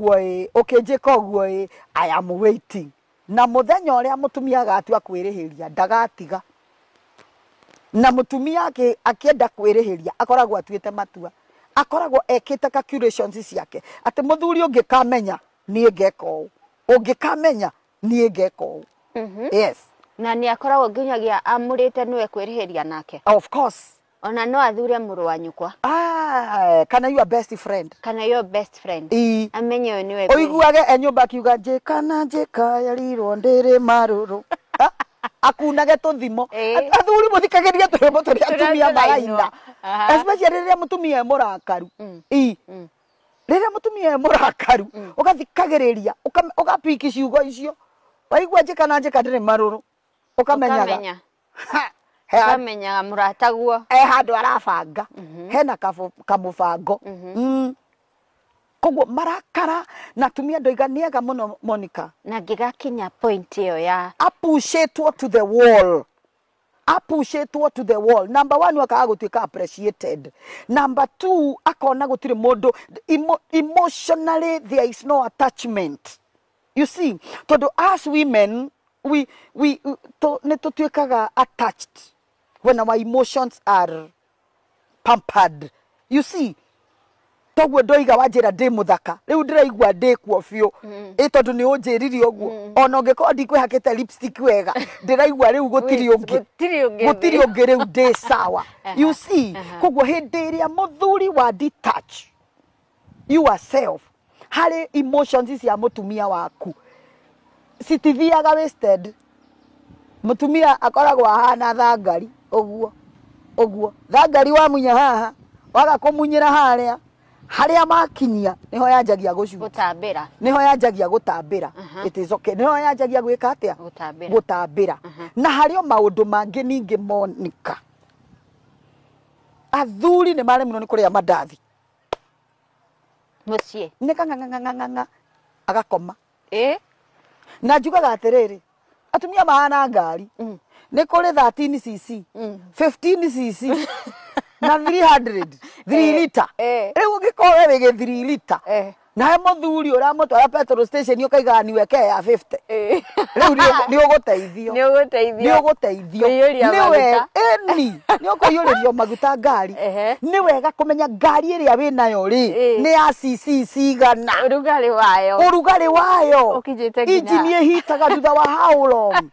oguo ukijika oguo I am waiting. Na muthenya uria mutumia agatua kwirihiria ndagatiga. Na mutumia akienda kwirihiria akoragwo atuite matua. Akoragwo ekite calculations ciake. Ati muthuri ungikamenya nie ngeka uu. Ungikamenya nie ngeka uu. Yes. Na ni akoragwo nginyagia amurite niwe kwirihiria nake. Of course. Ona no athure muru wa nyukwa. Kana your best friend. Kana your best friend. Amenye we niwe. Oiguage enyumba kiuga njikana njika yarirwo ndiri maruru. Akunage tuthimo. Athuri muthikagiria twimbo turia atumia maraina. Especially riria mutumia murakaru. Riria mutumia murakaru ugathikagiriria ugapiki ciugo icio. Waigua njikana njika ndiri maruru. Ukamenyaga. Ukamenya murataguo. Handu arabanga. Hena kamubango. Koguo marakara na tumia ndoiga niega muno Monica. Na gigakinya point iyo ya appreciate to the wall. Appreciate to the wall. Number 1 wakaga gutuika appreciated. Number 2 akona gutire mundu emotionally there is no attachment. You see, todo as women we netutuikaga attached when our emotions are pampered. You see, toguo ndoiga wanjira ndi muthaka riu ndiraigua ndi kuo biu tondu ni unjiriri oguo ona ungiko ndikwihakite lipstick wega ndiraigua riu gutiri ungi riu ndi sawa. You see, koguo hindi iria muthuri wa detach yourself hari emotions cia mutumia waku sitithiaga wasted. Mutumia akoragwo ahana thangari oguo thangari wa munya haha waga kumunyira haria haria makinyia niho yanjagia gutambira niho yanjagia gutambira it is okay niho yanjagia gwika atia gutambira na hario maundu mangi ningi Monica athuri ni mare muno ni kuria mandathi mucie ni kanganga agakoma na njugaga atiriri atumia mahana ngari ni kuri 13cc 15cc na 300 3 liter riu ngikowe wige 3 liter na he muthuri ura mutwara petrol station ukaiga ni weke ya 50 riu ni uguteithio niwe ni ukuyuririo maguta ngari ni wega kumenya ngari iria winayo ri ni ya cc cigana urugari wayo injini ihitaga thutha wa how long